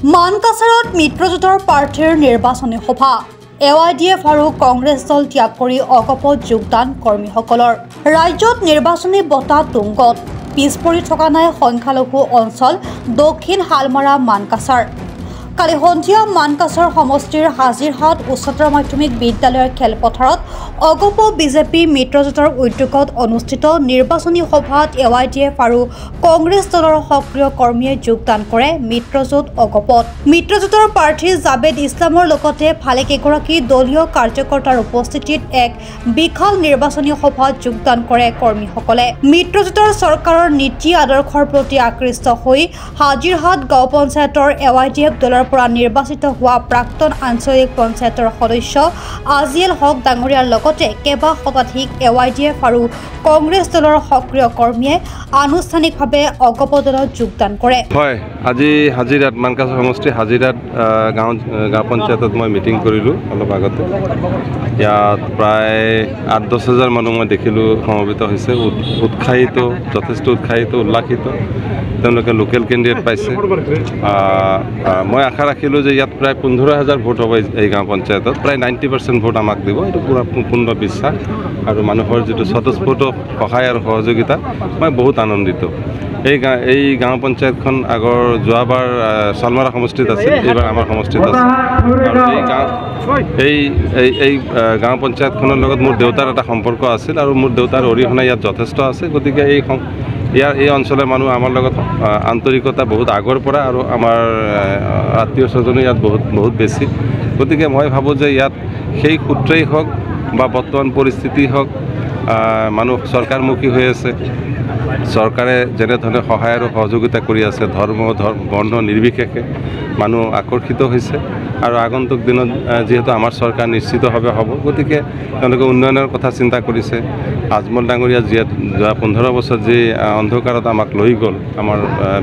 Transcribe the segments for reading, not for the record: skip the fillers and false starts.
মানকাছাৰত মিত্ৰজোঁটৰ প্ৰাৰ্থীৰ নিৰ্বাচনী সভা AYDF আৰু কংগ্ৰেছ দল ত্যাগ কৰি অগপত যোগদান কৰ্মীসকলৰ ৰাজ্যত নিৰ্বাচনী বঁটা তুংগত পিছ পৰি থকা নাই সংখ্যালঘু অঞ্চল দক্ষিণ হালমাৰা মানকাছাৰ কালি সন্ধিয়া মানকাছাৰ সমষ্টিৰ হাজিৰহাট উচ্চতৰ মাধ্যমিক বিদ্যালয়ৰ খেলপথাৰত অগপ বিজেপি মিত্ৰজোঁটৰ উদ্যোগত অনুষ্ঠিত নিৰ্বাচনী সভাত AYDF আৰু কংগ্ৰেছ দলৰ সক্ৰিয় কৰ্মীয়ে যোগদান কৰে মিত্ৰজোঁট অগপত মিত্ৰজোঁটৰ প্ৰাৰ্থী জাবেদ ইছলামৰ লগতে ভালেকেইগৰাকী দলীয় কাৰ্যকৰ্তাৰ উপস্থিতিত এক বিশাল নিৰ্বাচনী সভাত যোগদান কৰে কৰ্মীসকলে মিত্ৰজোঁটৰ চৰকাৰৰ নীতি আদৰ্শৰ প্ৰতি আকৃষ্ট হৈ হাজিৰহাট গাঁও পঞ্চায়তৰ AYDF দলৰ পৰা নিৰ্বাচিত হোৱা প্ৰাক্তন আঞ্চলিক পঞ্চায়তৰ সদস্য আজিয়েল হক ডাঙৰীয়াৰ লগতে কেবা শতাধিক AYDF আৰু কংগ্ৰেছ দলৰ সক্ৰিয় কৰ্মীয়ে আনুষ্ঠানিকভাৱে অগপ দলত যোগদান কৰে। হয়, আজি হাজিৰাত মানকাছাৰ সমষ্টি হাজিৰাত গাঁও পঞ্চায়তত মই মিটিং কৰিলোঁ অলপ আগতে। ইয়াত প্ৰায় 8-10 হাজাৰ মানুহ মই দেখিলোঁ সমবেত হৈছে, উৎসাহিত, যথেষ্ট উৎসাহিত, উল্লাসিত। তেওঁলোকে লোকেল কেণ্ডিডেট পাইছে। মই আশা ৰাখিলোঁ যে ইয়াত প্ৰায় 15,000 ভোট হ'ব এই গাঁও পঞ্চায়তত, প্ৰায় 90% ভোট আমাক দিব, এইটো পূৰা পূৰ্ণ বিশ্বাস আৰু মানুহৰ যিটো স্বতঃস্ফূৰ্ত সহায় আৰু সহযোগিতা মই বহুত আনন্দিত। এই গাঁও পঞ্চায়তখন আগৰ যোৱাবাৰ চালমাৰা সমষ্টিত আছিল, এইবাৰ আমাৰ সমষ্টিত আছে আৰু এই গাঁও পঞ্চায়তখনৰ লগত মোৰ দেউতাৰ এটা সম্পৰ্ক আছিল আৰু মোৰ দেউতাৰ অৰিহণা ইয়াত যথেষ্ট আছে। গতিকে এই অঞ্চলৰ মানুহ আমাৰ লগত আন্তৰিকতা বহুত আগৰ পৰা আৰু আমাৰ আত্মীয় স্বজনো ইয়াত বহুত বেছি। গতিকে মই ভাবোঁ যে ইয়াত সেই সূত্ৰেই হওক বা বৰ্তমান পৰিস্থিতি হওক, মানুহ চৰকাৰমুখী হৈ আছে, চৰকাৰে যেনেধৰণে সহায় আৰু সহযোগিতা কৰি আছে বৰ্ণ নিৰ্বিশেষে মানুহ আকৰ্ষিত হৈছে আৰু আগন্তুক দিনত যিহেতু আমাৰ চৰকাৰ নিশ্চিতভাৱে হ'ব, গতিকে তেওঁলোকে উন্নয়নৰ কথা চিন্তা কৰিছে। আজমল ডাঙৰীয়া যোৱা 15 বছৰ যি অন্ধকাৰত আমাক লৈ গ'ল, আমাৰ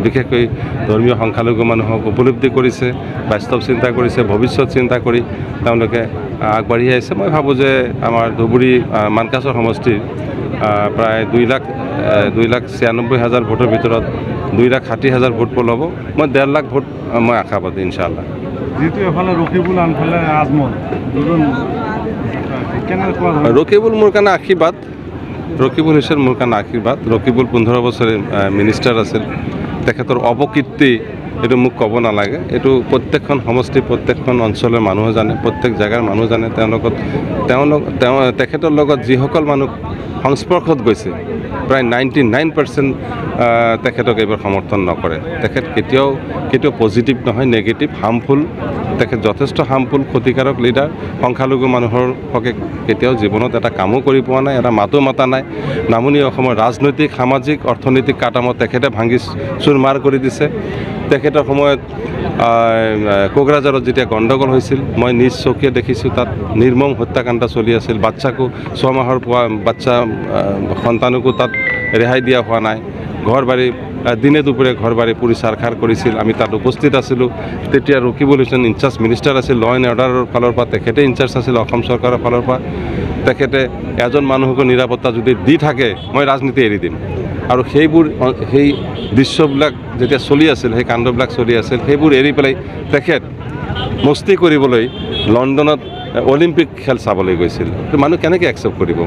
বিশেষকৈ ধৰ্মীয় সংখ্যালঘু মানুহক উপলব্ধি কৰিছে, বাস্তৱ চিন্তা কৰিছে, ভৱিষ্যত চিন্তা কৰি তেওঁলোকে আগবাঢ়ি আহিছে। মই ভাবোঁ যে আমাৰ ধুবুৰী মানকাছাৰ সমষ্টিৰ প্ৰায় 2,96,000 ভোটৰ ভিতৰত 2,60,000 ভোট পোল হ'ব। মই 1.5 লাখ ভোট মই আশাবাদী ইনশাআল্লাহ। যিটো এফালে ৰকিবুল আনফালে আজমল, ৰকিবুল মোৰ কাৰণে আশীৰ্বাদ, ৰকিবুল হৈছে মোৰ কাৰণে আশীৰ্বাদ। ৰকিবুল 15 বছৰে মিনিষ্টাৰ আছিল, তেখেতৰ অপকীৰ্তি এইটো মোক ক'ব নালাগে, এইটো প্ৰত্যেকখন সমষ্টি প্ৰত্যেকখন অঞ্চলৰ মানুহে জানে, প্ৰত্যেক জেগাৰ মানুহ জানে। তেখেতৰ লগত যিসকল মানুহ সংস্পৰ্শত গৈছে প্ৰায় 99% তেখেতক এইবাৰ সমৰ্থন নকৰে। তেখেত কেতিয়াও পজিটিভ নহয়, নেগেটিভ, হাৰ্মফুল। তেখেত যথেষ্ট হাৰ্মফুল, ক্ষতিকাৰক লিডাৰ। সংখ্যালঘু মানুহৰ হকে কেতিয়াও জীৱনত এটা কামো কৰি পোৱা নাই, এটা মাতো মতা নাই। নামনি অসমৰ ৰাজনৈতিক, সামাজিক, অৰ্থনৈতিক কাটামত তেখেতে ভাঙি চুৰমাৰ কৰি দিছে। তেখেতৰ সময়ত কোকৰাঝাৰত যেতিয়া গণ্ডগোল হৈছিল, মই নিজ চকুৰে দেখিছোঁ, তাত নিৰ্মম হত্যাকাণ্ড চলি আছিল। বাচ্চাকো 6 মাহৰ বাচ্চা সন্তানকো তাত ৰেহাই দিয়া হোৱা নাই। ঘৰ বাৰী দিনে দুপৰে ঘৰ বাৰী পুৰি চাৰখাৰ কৰিছিল। আমি তাত উপস্থিত আছিলোঁ। তেতিয়া ৰকিবুল হুছেইন ইনচাৰ্জ মিনিষ্টাৰ আছিল, ল এণ্ড অৰ্ডাৰৰ ফালৰ পৰা তেখেতে ইনচাৰ্জ আছিল, অসম চৰকাৰৰ ফালৰ পৰা। তেখেতে এজন মানুহকো নিৰাপত্তা যদি দি থাকে, মই ৰাজনীতি এৰি দিম। আৰু সেই দৃশ্যবিলাক যেতিয়া চলি আছিল, সেই কাণ্ডবিলাক চলি আছিল, সেইবোৰ এৰি পেলাই তেখেত মস্তি কৰিবলৈ লণ্ডনত অলিম্পিক খেল চাবলৈ গৈছিল। মানুহ কেনেকৈ একচেপ্ট কৰিব?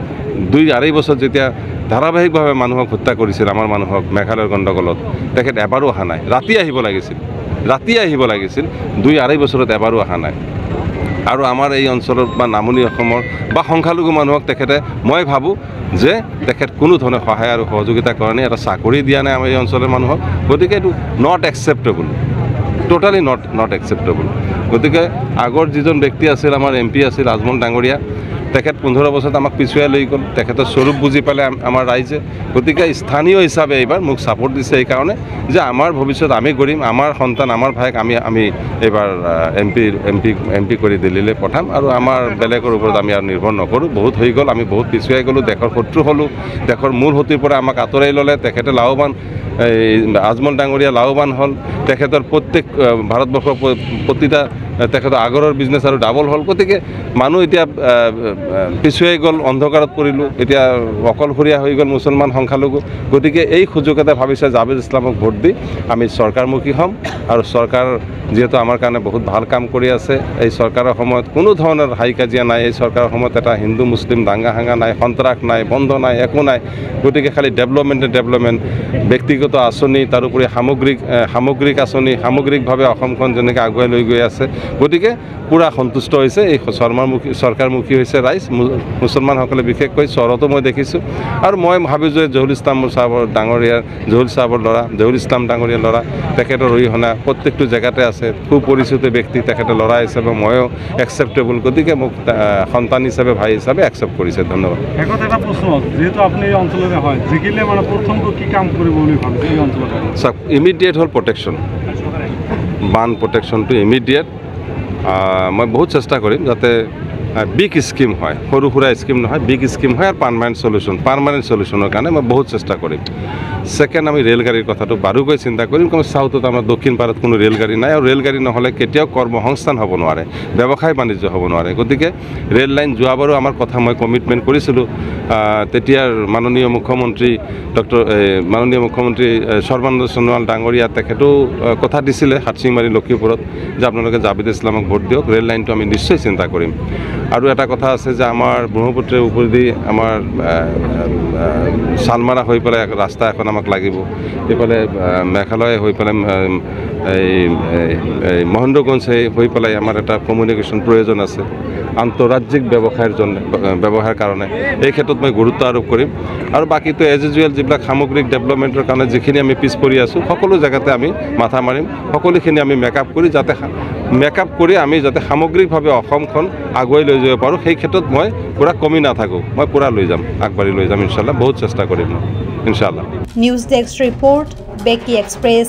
2-2.5 বছৰ যেতিয়া ধাৰাবাহিকভাৱে মানুহক হত্যা কৰিছিল, আমাৰ মানুহক মেঘালয়ৰ গণ্ডগোলত, তেখেত এবাৰো অহা নাই। ৰাতি আহিব লাগিছিল 2-2.5 বছৰত এবাৰো অহা নাই। আৰু আমাৰ এই অঞ্চলত বা নামনি অসমৰ বা সংখ্যালঘু মানুহক তেখেতে, মই ভাবোঁ যে তেখেত কোনো ধৰণে সহায় আৰু সহযোগিতা কৰা নাই, এটা চাকৰি দিয়া নাই আমাৰ এই অঞ্চলৰ মানুহক। গতিকে এইটো not acceptable, totally not acceptable. গতিকে আগৰ যিজন ব্যক্তি আছিল, আমাৰ MP আছিল আজমল ডাঙৰীয়া, তেখেত 15 বছৰত আমাক পিছুৱাই লৈ গ'ল। তেখেতৰ স্বৰূপ বুজি পালে আমাৰ ৰাইজে। গতিকে স্থানীয় হিচাপে এইবাৰ মোক ছাপোৰ্ট দিছে এইকাৰণে যে আমাৰ ভৱিষ্যত আমি কৰিম, আমাৰ সন্তান, আমাৰ ভাইক আমি এইবাৰ MP কৰি দিল্লীলৈ পঠাম আৰু আমাৰ বেলেগৰ ওপৰত আমি আৰু নিৰ্ভৰ নকৰোঁ। বহুত হৈ গ'ল, আমি বহুত পিছুৱাই গ'লোঁ, দেশৰ শত্ৰু হ'লোঁ, দেশৰ মূল শত্ৰুৰ পৰা আমাক আঁতৰাই ল'লে। তেখেতে লাভৱান, আজমল ডাঙৰীয়া লাভৱান হ'ল। তেখেতৰ ভাৰতবৰ্ষৰ প্ৰতিটা তেখেতৰ আগৰৰ বিজনেছ আৰু ডাবল হ'ল গতিকে মানুহ এতিয়া পিছুৱাই গ'ল অন্ধকাৰত পৰিলোঁ এতিয়া অকলশৰীয়া হৈ গ'ল মুছলমান সংখ্যালঘু গতিকে এই সুযোগ এটা ভাবিছে জাভেদ ইছলামক ভোট দি আমি চৰকাৰমুখী হ'ম আৰু চৰকাৰ যিহেতু আমাৰ কাৰণে বহুত ভাল কাম কৰি আছে এই চৰকাৰৰ সময়ত কোনো ধৰণৰ হাই কাজিয়া নাই এই চৰকাৰৰ সময়ত এটা হিন্দু মুছলিম দাঙ্গা হাঙ্গা নাই সন্ত্ৰাস নাই বন্ধ নাই একো নাই গতিকে খালি ডেভেলপমেণ্ট ব্যক্তিগত আঁচনি তাৰোপৰি সামগ্ৰিক আঁচনি সামগ্ৰিকভাৱে অসমখন যেনেকৈ আগুৱাই লৈ গৈ আছে গতিকে পূৰা সন্তুষ্ট হৈছে এই চৰকাৰমুখী হৈছে ৰাইজ মুছলমানসকলে বিশেষকৈ চহৰতো মই দেখিছোঁ আৰু মই ভাবিছোঁ যে জহুল ইছলাম চাহাবৰ ডাঙৰীয়াৰ জহুল ইছলাম ডাঙৰীয়াৰ ল'ৰা তেখেতৰ অৰিহণা প্ৰত্যেকটো জেগাতে আছে সুপৰিচিত ব্যক্তি তেখেতৰ ল'ৰা হিচাপে ময়ো একচেপ্টেবল গতিকে মোক সন্তান হিচাপে ভাই হিচাপে একচেপ্ট কৰিছে ধন্যবাদ এটা প্ৰশ্ন যেহেতু আপুনি এই অঞ্চলতে হয় জিকিলে মানে প্ৰথমটো কি কাম কৰিব বুলি ভাবিছে এই অঞ্চলত চাওক ইমিডিয়েট হ'ল প্ৰটেকশ্যন বান প্ৰটেকশ্যনটো ইমিডিয়েট মই বহুত চেষ্টা কৰিম যাতে বিগ স্কিম হয় সৰু সুৰা স্কিম নহয় বিগ স্কিম হয় আৰু পাৰ্মানেণ্ট চলিউশ্যনৰ কাৰণে মই বহুত চেষ্টা কৰিম ছেকেণ্ড আমি ৰেলগাড়ীৰ কথাটো বাৰুকৈ চিন্তা কৰিম কাৰণ চাউথত আমাৰ দক্ষিণ ভাৰত কোনো ৰেলগাড়ী নাই আৰু ৰেলগাড়ী নহ'লে কেতিয়াও কৰ্মসংস্থান হ'ব নোৱাৰে ব্যৱসায় বাণিজ্য হ'ব নোৱাৰে গতিকে ৰেল লাইন যোৱাবাৰো আমাৰ কথা মই কমিটমেণ্ট কৰিছিলোঁ তেতিয়াৰ মাননীয় মুখ্যমন্ত্ৰী সৰ্বানন্দ সোণোৱাল ডাঙৰীয়া তেখেতেও কথা দিছিলে হাটচিংমাৰী লক্ষীপুৰত যে আপোনালোকে জাভেদ ইছলামক ভোট দিয়ক ৰেল লাইনটো আমি নিশ্চয় চিন্তা কৰিম আৰু এটা কথা আছে যে আমাৰ ব্ৰহ্মপুত্ৰৰ ওপৰেদি আমাৰ চালমাৰা হৈ পেলাই ৰাস্তা এখন আমাক লাগিব এইফালে মেঘালয় হৈ পেলাই এই মহেন্দ্ৰগঞ্জ হৈ পেলাই আমাৰ এটা কমিউনিকেশ্যন প্ৰয়োজন আছে আন্তঃৰাজ্যিক ব্যৱসায়ৰ কাৰণে এই ক্ষেত্ৰত মই গুৰুত্ব আৰোপ কৰিম আৰু বাকীটো এজ ইউজুৱেল যিবিলাক সামগ্ৰিক ডেভেলপমেণ্টৰ কাৰণে যিখিনি আমি পিছ পৰি আছোঁ সকলো জেগাতে আমি মাথা মাৰিম সকলোখিনি আমি মেকআপ কৰি আমি যাতে সামগ্ৰিকভাৱে অসমখন আগুৱাই লৈ যাব পাৰোঁ সেই ক্ষেত্ৰত মই পূৰা কমি নাথাকোঁ মই পূৰা লৈ যাম আগবাঢ়ি লৈ যাম ইনশাল্লাহ বহুত চেষ্টা কৰিম ইনশাল্লাহ নিউজ ডেস্ক ৰিপৰ্ট বেকি এক্সপ্ৰেছ